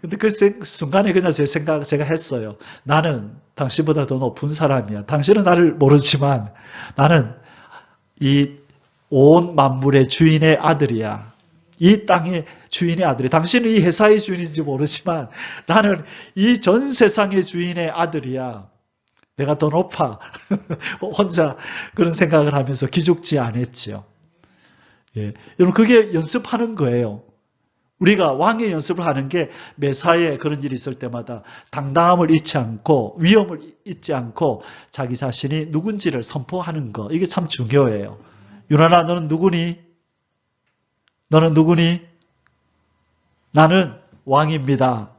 근데 그 순간에 그냥 제가 했어요. 나는 당신보다 더 높은 사람이야. 당신은 나를 모르지만 나는 이 온 만물의 주인의 아들이야. 이 땅의 주인의 아들이. 당신은 이 회사의 주인인지 모르지만 나는 이 전 세상의 주인의 아들이야. 내가 더 높아. 혼자 그런 생각을 하면서 기죽지 않았지요. 예. 여러분, 그게 연습하는 거예요. 우리가 왕의 연습을 하는 게 매사에 그런 일이 있을 때마다 당당함을 잊지 않고 위엄을 잊지 않고 자기 자신이 누군지를 선포하는 거. 이게 참 중요해요. 유나나, 너는 누구니? 너는 누구니? 나는 왕입니다.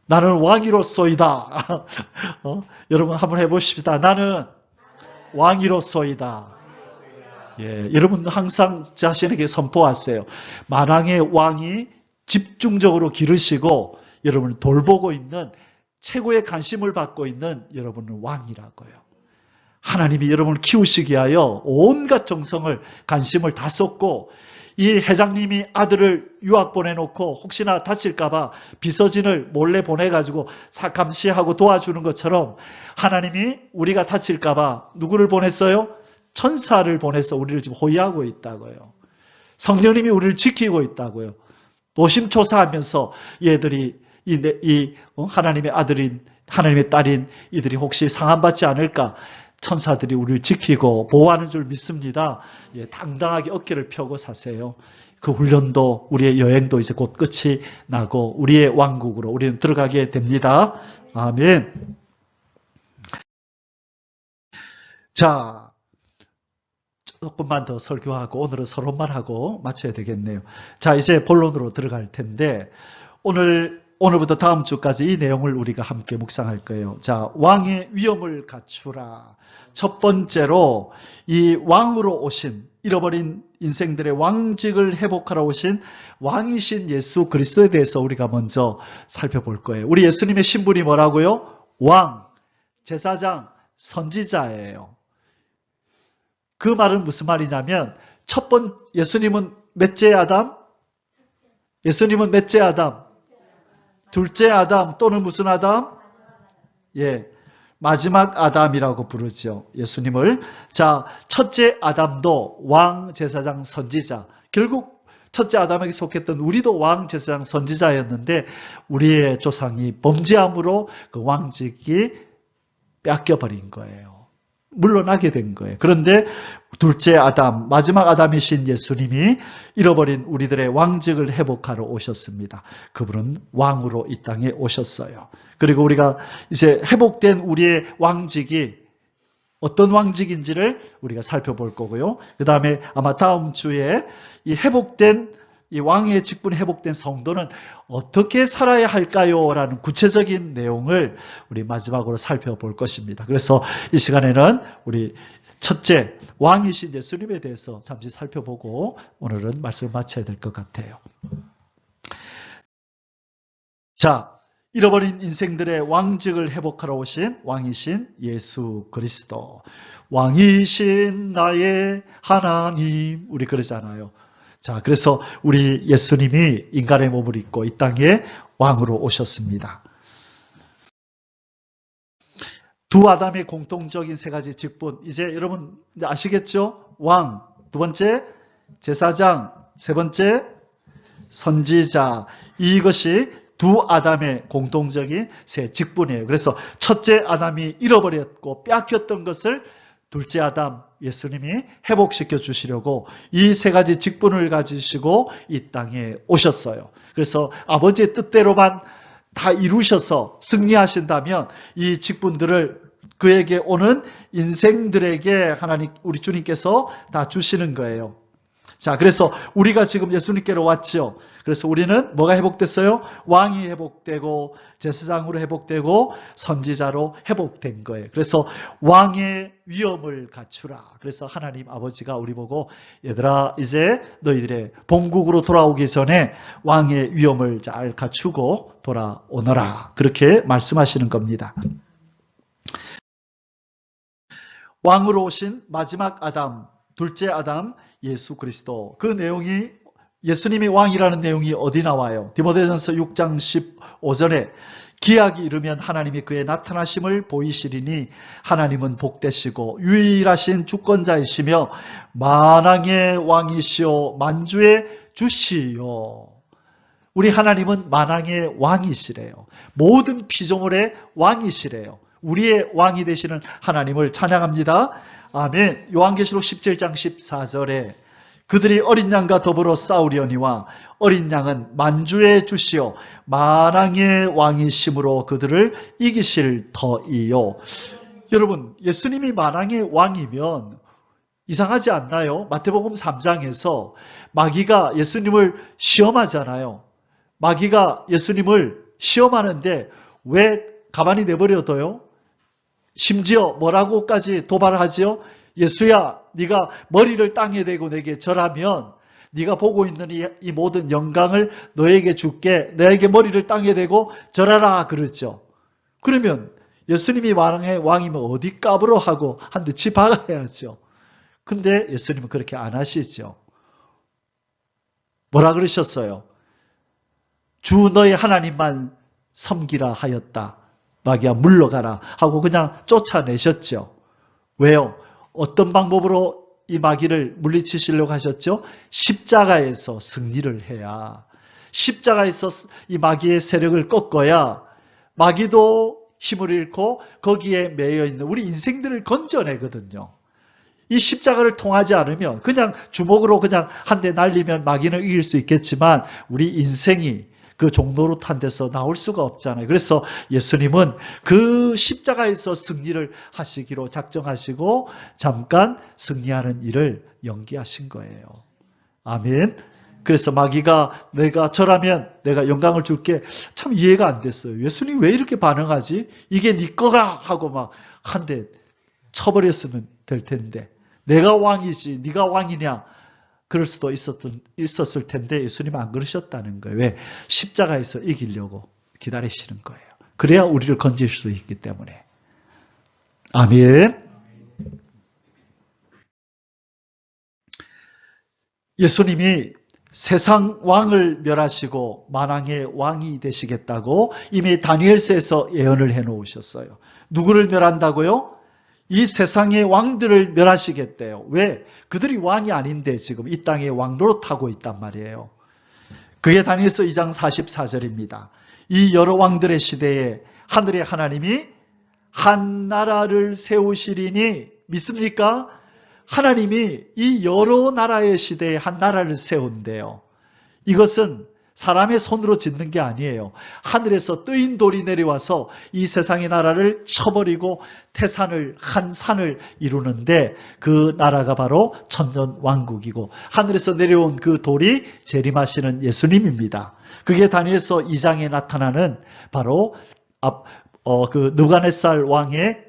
나는 왕이로소이다. 여러분 한번 해보십시다. 나는 왕이로소이다. 예, 여러분 항상 자신에게 선포하세요. 만왕의 왕이 집중적으로 기르시고 여러분을 돌보고 있는, 최고의 관심을 받고 있는 여러분은 왕이라고요. 하나님이 여러분을 키우시기 위하여 온갖 정성을, 관심을 다 쏟고, 이 회장님이 아들을 유학 보내놓고 혹시나 다칠까봐 비서진을 몰래 보내가지고 감시하고 도와주는 것처럼 하나님이 우리가 다칠까봐 누구를 보냈어요? 천사를 보내서 우리를 지금 호위하고 있다고요. 성령님이 우리를 지키고 있다고요. 노심초사하면서 얘들이 하나님의 아들인, 하나님의 딸인 이들이 혹시 상함받지 않을까, 천사들이 우리를 지키고 보호하는 줄 믿습니다. 예, 당당하게 어깨를 펴고 사세요. 그 훈련도, 우리의 여행도 이제 곧 끝이 나고 우리의 왕국으로 우리는 들어가게 됩니다. 아멘. 자, 조금만 더 설교하고 오늘은 서론만 하고 마쳐야 되겠네요. 자, 이제 본론으로 들어갈 텐데 오늘부터 다음 주까지 이 내용을 우리가 함께 묵상할 거예요. 자, 왕의 위엄을 갖추라. 첫 번째로 이 왕으로 오신, 잃어버린 인생들의 왕직을 회복하러 오신 왕이신 예수 그리스도에 대해서 우리가 먼저 살펴볼 거예요. 우리 예수님의 신분이 뭐라고요? 왕, 제사장, 선지자예요. 그 말은 무슨 말이냐면 예수님은 몇째 아담? 예수님은 몇째 아담? 둘째 아담 또는 무슨 아담? 예, 마지막 아담이라고 부르죠. 예수님을. 자, 첫째 아담도 왕, 제사장, 선지자. 결국 첫째 아담에게 속했던 우리도 왕, 제사장, 선지자였는데 우리의 조상이 범죄함으로 그 왕직이 뺏겨버린 거예요. 물러나게 된 거예요. 그런데 둘째 아담, 마지막 아담이신 예수님이 잃어버린 우리들의 왕직을 회복하러 오셨습니다. 그분은 왕으로 이 땅에 오셨어요. 그리고 우리가 이제 회복된 우리의 왕직이 어떤 왕직인지를 우리가 살펴볼 거고요. 그 다음에 아마 다음 주에 이 회복된 이 왕의 직분이 회복된 성도는 어떻게 살아야 할까요? 라는 구체적인 내용을 우리 마지막으로 살펴볼 것입니다. 그래서 이 시간에는 우리 첫째, 왕이신 예수님에 대해서 잠시 살펴보고 오늘은 말씀을 마쳐야 될 것 같아요. 자, 잃어버린 인생들의 왕직을 회복하러 오신 왕이신 예수 그리스도. 왕이신 나의 하나님. 우리 그러잖아요. 자, 그래서 우리 예수님이 인간의 몸을 입고 이 땅에 왕으로 오셨습니다. 두 아담의 공통적인 세 가지 직분. 이제 여러분 아시겠죠? 왕, 두 번째 제사장, 세 번째 선지자. 이것이 두 아담의 공통적인 세 직분이에요. 그래서 첫째 아담이 잃어버렸고 빼앗겼던 것을 둘째 아담 예수님이 회복시켜 주시려고 이 세 가지 직분을 가지시고 이 땅에 오셨어요. 그래서 아버지의 뜻대로만 다 이루셔서 승리하신다면 이 직분들을 그에게 오는 인생들에게 하나님, 우리 주님께서 다 주시는 거예요. 자, 그래서 우리가 지금 예수님께로 왔죠. 그래서 우리는 뭐가 회복됐어요? 왕이 회복되고 제사장으로 회복되고 선지자로 회복된 거예요. 그래서 왕의 위엄을 갖추라. 그래서 하나님 아버지가 우리 보고 얘들아 이제 너희들의 본국으로 돌아오기 전에 왕의 위엄을 잘 갖추고 돌아오너라. 그렇게 말씀하시는 겁니다. 왕으로 오신 마지막 아담, 둘째 아담 예수 그리스도. 그 내용이 예수님이 왕이라는 내용이 어디 나와요? 디모데전서 6장 15절에 기약이 이르면 하나님이 그의 나타나심을 보이시리니 하나님은 복되시고 유일하신 주권자이시며 만왕의 왕이시오 만주의 주시요. 우리 하나님은 만왕의 왕이시래요. 모든 피조물의 왕이시래요. 우리의 왕이 되시는 하나님을 찬양합니다. 아멘. 요한계시록 17장 14절에 그들이 어린 양과 더불어 싸우려니와 어린 양은 만주의 주시오 만왕의 왕이심으로 그들을 이기실 터이요. 여러분, 예수님이 만왕의 왕이면 이상하지 않나요? 마태복음 3장에서 마귀가 예수님을 시험하잖아요. 마귀가 예수님을 시험하는데 왜 가만히 내버려둬요? 심지어 뭐라고까지 도발을 하지요? 예수야, 네가 머리를 땅에 대고 내게 절하면 네가 보고 있는 이 모든 영광을 너에게 줄게. 너에게 머리를 땅에 대고 절하라 그러죠. 그러면 예수님이 만왕의 왕이면 어디 까불어 하고 한 대 치 박아야죠. 근데 예수님은 그렇게 안 하시죠. 뭐라 그러셨어요? 주 너의 하나님만 섬기라 하였다. 마귀야 물러가라 하고 그냥 쫓아내셨죠. 왜요? 어떤 방법으로 이 마귀를 물리치시려고 하셨죠? 십자가에서 승리를 해야, 십자가에서 이 마귀의 세력을 꺾어야 마귀도 힘을 잃고 거기에 매여 있는 우리 인생들을 건져내거든요. 이 십자가를 통하지 않으면 그냥 주먹으로 그냥 한 대 날리면 마귀는 이길 수 있겠지만 우리 인생이 그 종로로 탄 데서 나올 수가 없잖아요. 그래서 예수님은 그 십자가에서 승리를 하시기로 작정하시고 잠깐 승리하는 일을 연기하신 거예요. 아멘. 그래서 마귀가 내가 절하면 내가 영광을 줄게, 참 이해가 안 됐어요. 예수님 왜 이렇게 반응하지? 이게 네 거가 하고 막 한 대 쳐버렸으면 될 텐데 내가 왕이지 네가 왕이냐? 그럴 수도 있었을 텐데 예수님은 안 그러셨다는 거예요. 왜? 십자가에서 이기려고 기다리시는 거예요. 그래야 우리를 건질 수 있기 때문에. 아멘. 예수님이 세상 왕을 멸하시고 만왕의 왕이 되시겠다고 이미 다니엘서에서 예언을 해놓으셨어요. 누구를 멸한다고요? 이 세상의 왕들을 멸하시겠대요. 왜? 그들이 왕이 아닌데 지금 이 땅에 왕노릇하고 있단 말이에요. 그게 다니엘서 2장 44절입니다. 이 여러 왕들의 시대에 하늘의 하나님이 한 나라를 세우시리니 믿습니까? 하나님이 이 여러 나라의 시대에 한 나라를 세운대요. 이것은 사람의 손으로 짓는 게 아니에요. 하늘에서 뜨인 돌이 내려와서 이 세상의 나라를 쳐버리고 태산을, 한 산을 이루는데 그 나라가 바로 천년왕국이고 하늘에서 내려온 그 돌이 재림하시는 예수님입니다. 그게 다니엘서 2장에 나타나는 바로 그 느부갓네살 왕의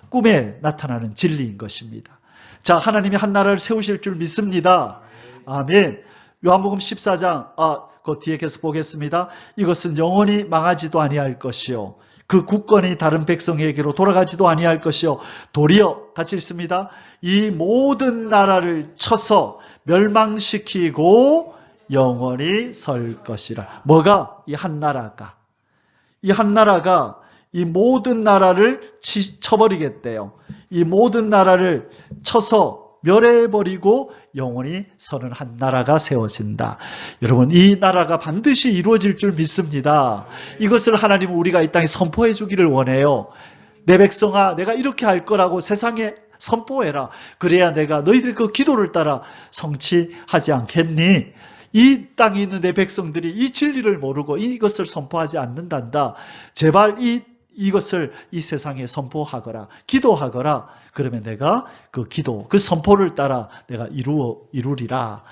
꿈에 나타나는 진리인 것입니다. 자, 하나님이 한 나라를 세우실 줄 믿습니다. 아멘. 요한복음 14장, 그 뒤에 계속 보겠습니다. 이것은 영원히 망하지도 아니할 것이요. 그 국권이 다른 백성에게로 돌아가지도 아니할 것이요. 도리어, 같이 읽습니다. 이 모든 나라를 쳐서 멸망시키고 영원히 설 것이라. 뭐가? 이 한 나라가. 이 한 나라가 이 모든 나라를 쳐버리겠대요. 이 모든 나라를 쳐서 멸해버리고 영원히 서는 한 나라가 세워진다. 여러분, 이 나라가 반드시 이루어질 줄 믿습니다. 이것을 하나님은 우리가 이 땅에 선포해 주기를 원해요. 내 백성아, 내가 이렇게 할 거라고 세상에 선포해라. 그래야 내가 너희들 그 기도를 따라 성취하지 않겠니? 이 땅에 있는 내 백성들이 이 진리를 모르고 이것을 선포하지 않는단다. 제발 이것을 이 세상에 선포하거라. 기도하거라. 그러면 내가 그 기도, 그 선포를 따라 내가 이루리라.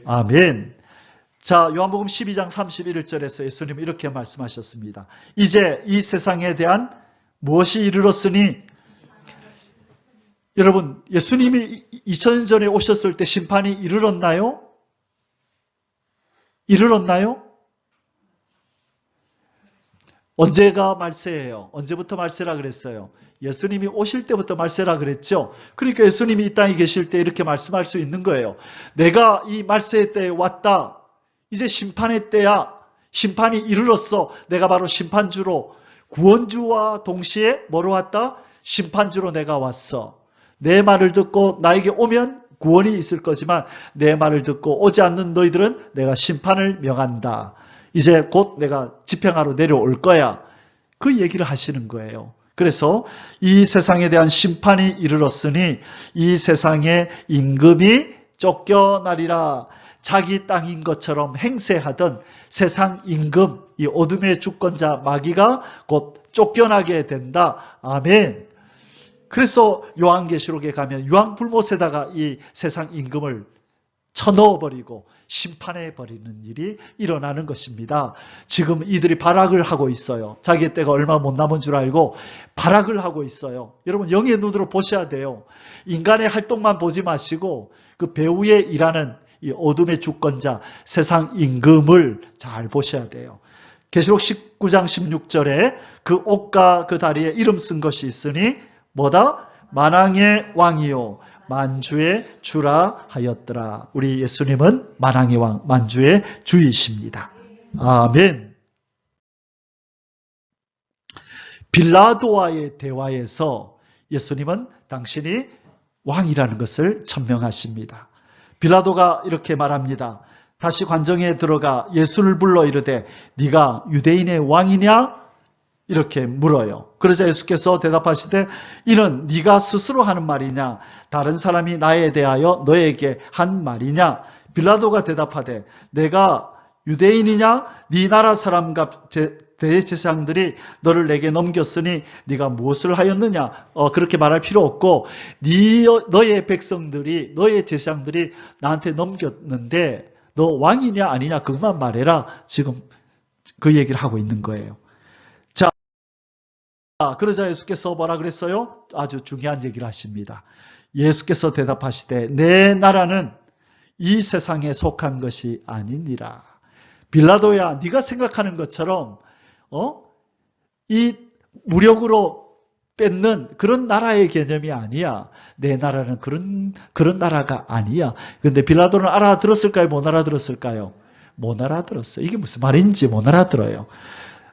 아멘. 자, 요한복음 12장 31절에서 예수님은 이렇게 말씀하셨습니다. 이제 이 세상에 대한 무엇이 이르렀으니? 여러분, 예수님이 2000년 전에 오셨을 때 심판이 이르렀나요? 이르렀나요? 언제가 말세예요? 언제부터 말세라 그랬어요? 예수님이 오실 때부터 말세라 그랬죠? 그러니까 예수님이 이 땅에 계실 때 이렇게 말씀할 수 있는 거예요. 내가 이 말세의 때에 왔다. 이제 심판의 때야. 심판이 이르렀어. 내가 바로 심판주로 구원주와 동시에 뭐로 왔다? 심판주로 내가 왔어. 내 말을 듣고 나에게 오면 구원이 있을 거지만 내 말을 듣고 오지 않는 너희들은 내가 심판을 명한다. 이제 곧 내가 집행하러 내려올 거야. 그 얘기를 하시는 거예요. 그래서 이 세상에 대한 심판이 이르렀으니 이 세상의 임금이 쫓겨나리라. 자기 땅인 것처럼 행세하던 세상 임금, 이 어둠의 주권자 마귀가 곧 쫓겨나게 된다. 아멘. 그래서 요한계시록에 가면 유황불못에다가 이 세상 임금을 쳐넣어버리고 심판해버리는 일이 일어나는 것입니다. 지금 이들이 발악을 하고 있어요. 자기의 때가 얼마 못 남은 줄 알고 발악을 하고 있어요. 여러분 영의 눈으로 보셔야 돼요. 인간의 활동만 보지 마시고 그 배후에 일하는 이 어둠의 주권자 세상 임금을 잘 보셔야 돼요. 계시록 19장 16절에 그 옷과 그 다리에 이름 쓴 것이 있으니 뭐다? 만왕의 왕이요 만주의 주라 하였더라. 우리 예수님은 만왕의 왕, 만주의 주이십니다. 아멘. 빌라도와의 대화에서 예수님은 당신이 왕이라는 것을 천명하십니다. 빌라도가 이렇게 말합니다. 다시 관정에 들어가 예수를 불러 이르되 네가 유대인의 왕이냐? 이렇게 물어요. 그러자 예수께서 대답하시되 이는 네가 스스로 하는 말이냐? 다른 사람이 나에 대하여 너에게 한 말이냐? 빌라도가 대답하되 내가 유대인이냐? 네 나라 사람과 대제사장들이 너를 내게 넘겼으니 네가 무엇을 하였느냐? 그렇게 말할 필요 없고 너의 백성들이 너의 제사장들이 나한테 넘겼는데 너 왕이냐 아니냐 그것만 말해라. 지금 그 얘기를 하고 있는 거예요. 자, 그러자 예수께서 뭐라 그랬어요? 아주 중요한 얘기를 하십니다. 예수께서 대답하시되 내 나라는 이 세상에 속한 것이 아니니라. 빌라도야, 네가 생각하는 것처럼 이 무력으로 뺏는 그런 나라의 개념이 아니야. 내 나라는 그런 나라가 아니야. 근데 빌라도는 알아들었을까요? 못 알아들었을까요? 못 알아들었어요. 이게 무슨 말인지 못 알아들어요.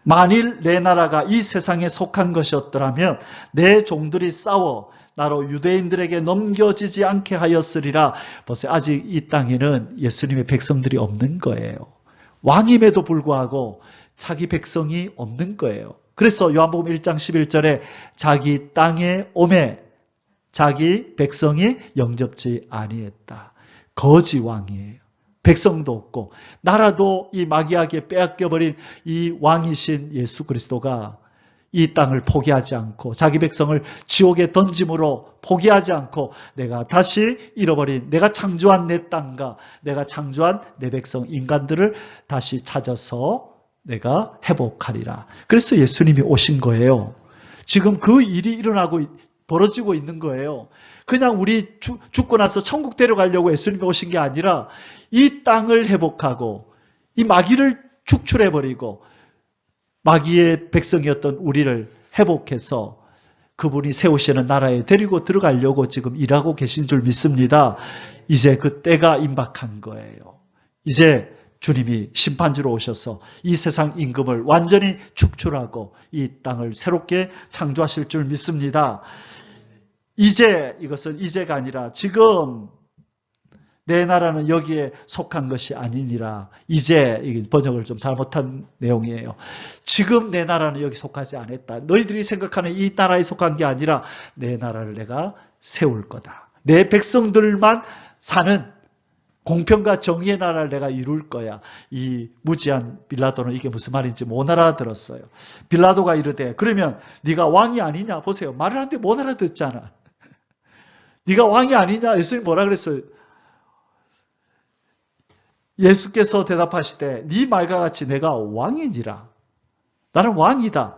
만일 내 나라가 이 세상에 속한 것이었더라면 내 종들이 싸워 나로 유대인들에게 넘겨지지 않게 하였으리라. 보세요. 아직 이 땅에는 예수님의 백성들이 없는 거예요. 왕임에도 불구하고 자기 백성이 없는 거예요. 그래서 요한복음 1장 11절에 자기 땅에 오매 자기 백성이 영접지 아니했다. 거지 왕이에요. 백성도 없고 나라도 이 마귀에게 빼앗겨버린 이 왕이신 예수 그리스도가 이 땅을 포기하지 않고 자기 백성을 지옥에 던짐으로 포기하지 않고 내가 다시 잃어버린 내가 창조한 내 땅과 내가 창조한 내 백성 인간들을 다시 찾아서 내가 회복하리라. 그래서 예수님이 오신 거예요. 지금 그 일이 벌어지고 있는 거예요. 그냥 우리 죽고 나서 천국 데려가려고 예수님이 오신 게 아니라 이 땅을 회복하고 이 마귀를 축출해버리고 마귀의 백성이었던 우리를 회복해서 그분이 세우시는 나라에 데리고 들어가려고 지금 일하고 계신 줄 믿습니다. 이제 그 때가 임박한 거예요. 이제 주님이 심판주로 오셔서 이 세상 임금을 완전히 축출하고 이 땅을 새롭게 창조하실 줄 믿습니다. 이것은 이제가 아니라 지금 내 나라는 여기에 속한 것이 아니니라. 이제 이게 번역을 좀 잘못한 내용이에요. 지금 내 나라는 여기 속하지 않았다. 너희들이 생각하는 이 나라에 속한 게 아니라 내 나라를 내가 세울 거다. 내 백성들만 사는 공평과 정의의 나라를 내가 이룰 거야. 이 무지한 빌라도는 이게 무슨 말인지 못 알아들었어요. 빌라도가 이르되 그러면 네가 왕이 아니냐? 보세요. 말을 하는데 못 알아듣잖아. 네가 왕이 아니냐? 예수님 뭐라 그랬어요? 예수께서 대답하시되 네 말과 같이 내가 왕이니라. 나는 왕이다.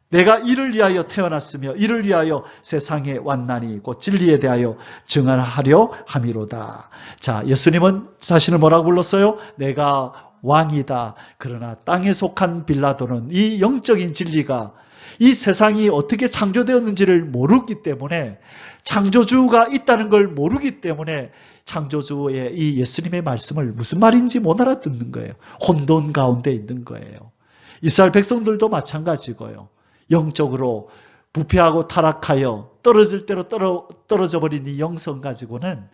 내가 이를 위하여 태어났으며 이를 위하여 세상에 왔나니 곧 진리에 대하여 증언하려 함이로다. 자, 예수님은 자신을 뭐라고 불렀어요? 내가 왕이다. 그러나 땅에 속한 빌라도는 이 영적인 진리가 이 세상이 어떻게 창조되었는지를 모르기 때문에 창조주가 있다는 걸 모르기 때문에 창조주의 이 예수님의 말씀을 무슨 말인지 못 알아듣는 거예요. 혼돈 가운데 있는 거예요. 이스라엘 백성들도 마찬가지고요. 영적으로 부패하고 타락하여 떨어질 대로 떨어져 버린 이 영성 가지고는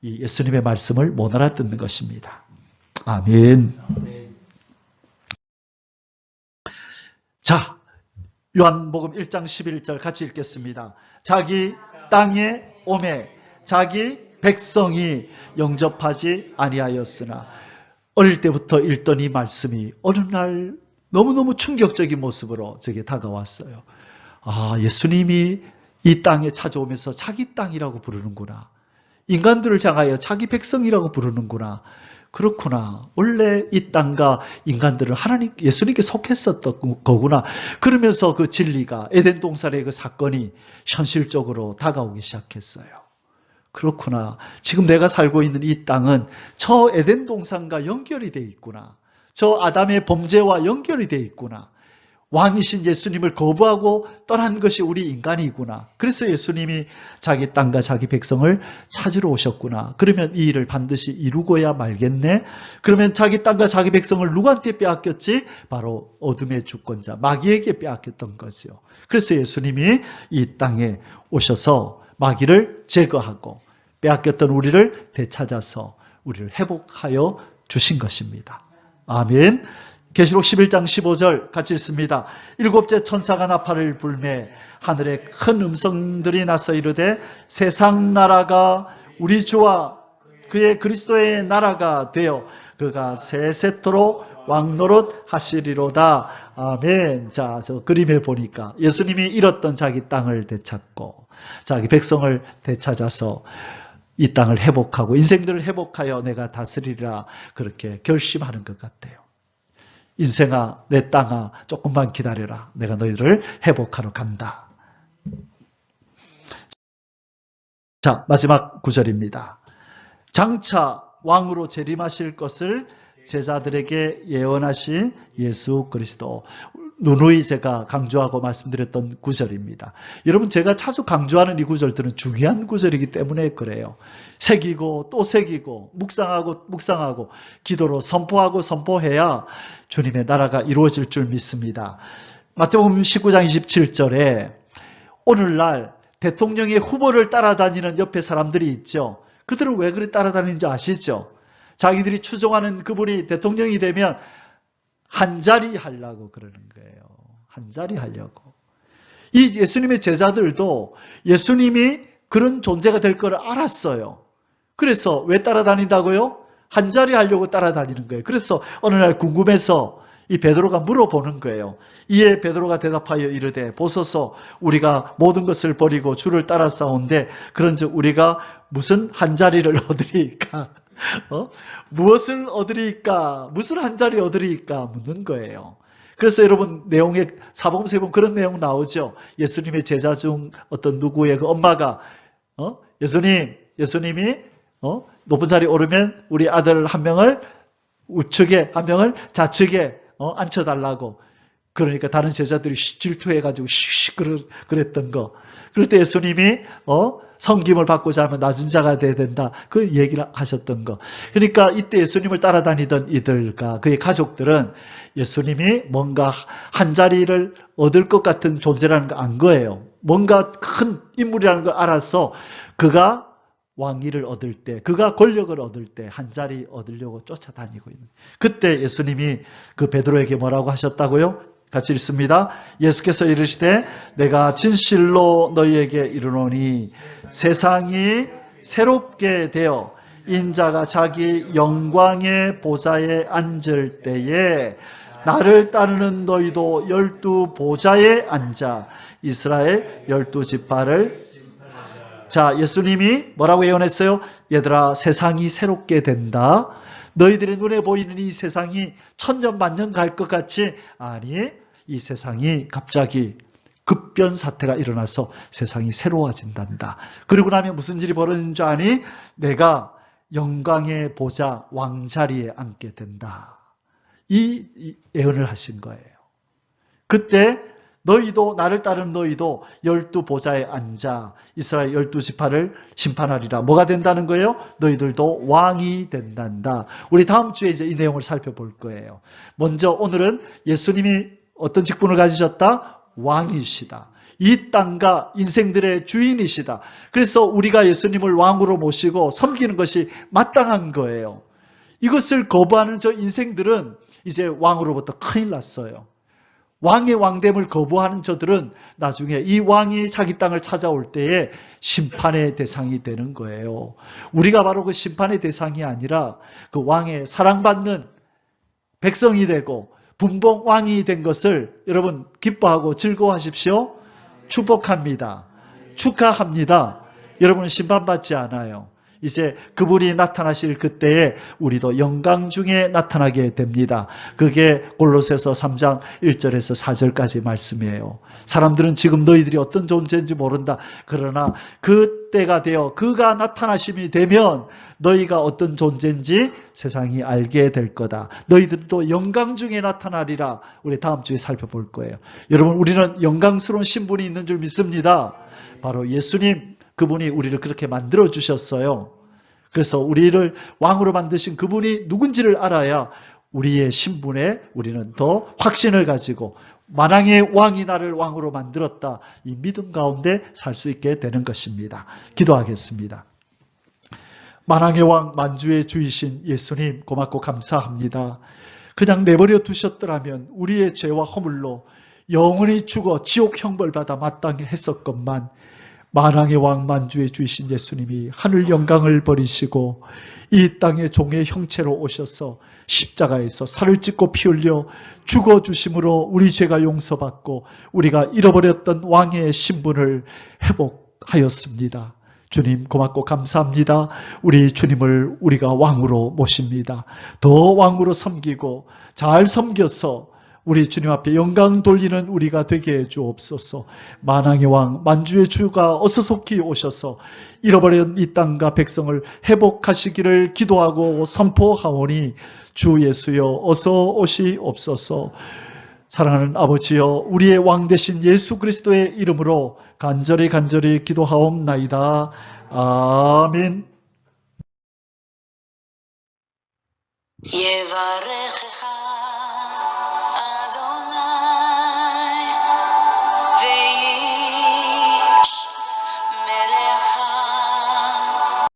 이 예수님의 말씀을 못 알아듣는 것입니다. 아멘. 자, 요한복음 1장 11절 같이 읽겠습니다. 자기 땅에 오매 자기 백성이 영접하지 아니하였으나, 어릴 때부터 읽던 이 말씀이 어느 날 너무너무 충격적인 모습으로 제게 다가왔어요. 아, 예수님이 이 땅에 찾아오면서 자기 땅이라고 부르는구나. 인간들을 향하여 자기 백성이라고 부르는구나. 그렇구나. 원래 이 땅과 인간들은 하나님, 예수님께 속했었던 거구나. 그러면서 그 진리가, 에덴 동산의 그 사건이 현실적으로 다가오기 시작했어요. 그렇구나. 지금 내가 살고 있는 이 땅은 저 에덴 동산과 연결이 돼 있구나. 저 아담의 범죄와 연결이 돼 있구나. 왕이신 예수님을 거부하고 떠난 것이 우리 인간이구나. 그래서 예수님이 자기 땅과 자기 백성을 찾으러 오셨구나. 그러면 이 일을 반드시 이루고야 말겠네. 그러면 자기 땅과 자기 백성을 누구한테 빼앗겼지? 바로 어둠의 주권자 마귀에게 빼앗겼던 거죠. 그래서 예수님이 이 땅에 오셔서 마귀를 제거하고 빼앗겼던 우리를 되찾아서 우리를 회복하여 주신 것입니다. 아멘. 계시록 11장 15절 같이 읽습니다. 일곱째 천사가 나팔을 불매 하늘에 큰 음성들이 나서 이르되 세상 나라가 우리 주와 그의 그리스도의 나라가 되어 그가 세세토록 왕노릇 하시리로다. 아멘. 자, 저 그림에 보니까 예수님이 잃었던 자기 땅을 되찾고 자기 백성을 되찾아서 이 땅을 회복하고 인생들을 회복하여 내가 다스리라, 그렇게 결심하는 것 같아요. 인생아, 내 땅아, 조금만 기다려라. 내가 너희들을 회복하러 간다. 자, 마지막 구절입니다. 장차 왕으로 재림하실 것을 제자들에게 예언하신 예수 그리스도. 누누이 제가 강조하고 말씀드렸던 구절입니다. 여러분, 제가 자주 강조하는 이 구절들은 중요한 구절이기 때문에 그래요. 새기고 또 새기고 묵상하고 기도로 선포하고 선포해야 주님의 나라가 이루어질 줄 믿습니다. 마태복음 19장 27절에 오늘날 대통령의 후보를 따라다니는 옆에 사람들이 있죠. 그들은 왜 그리 따라다니는지 아시죠? 자기들이 추종하는 그분이 대통령이 되면 한 자리 하려고 그러는 거예요. 한 자리 하려고. 이 예수님의 제자들도 예수님이 그런 존재가 될 걸 알았어요. 그래서 왜 따라다닌다고요? 한 자리 하려고 따라다니는 거예요. 그래서 어느 날 궁금해서 이 베드로가 물어보는 거예요. 이에 베드로가 대답하여 이르되 보소서, 우리가 모든 것을 버리고 주를 따라 싸운데 그런즉 우리가 무슨 한 자리를 얻으리까? 무엇을 얻으리까? 무슨 한 자리 얻으리까? 묻는 거예요. 그래서 여러분, 내용에 사복음서에 보면 그런 내용 나오죠. 예수님의 제자 중 어떤 누구의 그 엄마가 예수님이 높은 자리에 오르면 우리 아들 한 명을 우측에 한 명을 좌측에 앉혀달라고. 그러니까 다른 제자들이 질투해가지고 그랬던 거. 그럴 때 예수님이 섬김을 받고자 하면 낮은 자가 돼야 된다. 그 얘기를 하셨던 거. 그러니까 이때 예수님을 따라다니던 이들과 그의 가족들은 예수님이 뭔가 한 자리를 얻을 것 같은 존재라는 걸 안 거예요. 뭔가 큰 인물이라는 걸 알아서 그가 왕위를 얻을 때, 그가 권력을 얻을 때 한 자리 얻으려고 쫓아다니고 있는. 그때 예수님이 그 베드로에게 뭐라고 하셨다고요? 같이 읽습니다. 예수께서 이르시되 내가 진실로 너희에게 이르노니 세상이 새롭게 되어 인자가 자기 영광의 보좌에 앉을 때에 나를 따르는 너희도 12 보좌에 앉아 이스라엘 12지파를. 자, 예수님이 뭐라고 예언했어요? 얘들아, 세상이 새롭게 된다. 너희들의 눈에 보이는 이 세상이 천년만년 갈 것 같이, 아니, 이 세상이 갑자기 급변 사태가 일어나서 세상이 새로워진단다. 그리고 나면 무슨 일이 벌어진 줄 아니? 내가 영광의 보좌 왕자리에 앉게 된다. 이 예언을 하신 거예요. 그때 너희도, 나를 따르는 너희도 12 보좌에 앉아 이스라엘 12지파를 심판하리라. 뭐가 된다는 거예요? 너희들도 왕이 된단다. 우리 다음 주에 이제 이 내용을 살펴볼 거예요. 먼저 오늘은 예수님이 어떤 직분을 가지셨다? 왕이시다. 이 땅과 인생들의 주인이시다. 그래서 우리가 예수님을 왕으로 모시고 섬기는 것이 마땅한 거예요. 이것을 거부하는 저 인생들은 이제 왕으로부터 큰일 났어요. 왕의 왕됨을 거부하는 저들은 나중에 이 왕이 자기 땅을 찾아올 때에 심판의 대상이 되는 거예요. 우리가 바로 그 심판의 대상이 아니라 그 왕의 사랑받는 백성이 되고 분봉 왕이 된 것을 여러분 기뻐하고 즐거워하십시오. 축복합니다. 축하합니다. 여러분은 심판받지 않아요. 이제 그분이 나타나실 그때에 우리도 영광 중에 나타나게 됩니다. 그게 골로새서 3장 1절에서 4절까지 말씀이에요. 사람들은 지금 너희들이 어떤 존재인지 모른다. 그러나 그때가 되어 그가 나타나심이 되면 너희가 어떤 존재인지 세상이 알게 될 거다. 너희들도 영광 중에 나타나리라. 우리 다음 주에 살펴볼 거예요. 여러분, 우리는 영광스러운 신분이 있는 줄 믿습니다. 바로 예수님, 그분이 우리를 그렇게 만들어 주셨어요. 그래서 우리를 왕으로 만드신 그분이 누군지를 알아야 우리의 신분에 우리는 더 확신을 가지고 만왕의 왕이 나를 왕으로 만들었다. 이 믿음 가운데 살 수 있게 되는 것입니다. 기도하겠습니다. 만왕의 왕 만주의 주이신 예수님 고맙고 감사합니다. 그냥 내버려 두셨더라면 우리의 죄와 허물로 영원히 죽어 지옥 형벌받아 마땅히 했었건만 만왕의 왕 만주의 주이신 예수님이 하늘 영광을 버리시고 이 땅의 종의 형체로 오셔서 십자가에서 살을 찢고 피 흘려 죽어주심으로 우리 죄가 용서받고 우리가 잃어버렸던 왕의 신분을 회복하였습니다. 주님 고맙고 감사합니다. 우리 주님을 우리가 왕으로 모십니다. 더 왕으로 섬기고 잘 섬겨서 우리 주님 앞에 영광 돌리는 우리가 되게 해 주옵소서. 만왕의 왕 만주의 주가 어서 속히 오셔서 잃어버린 이 땅과 백성을 회복하시기를 기도하고 선포하오니 주 예수여 어서 오시옵소서. 사랑하는 아버지여 우리의 왕 되신 예수 그리스도의 이름으로 간절히 기도하옵나이다. 아멘.
예바레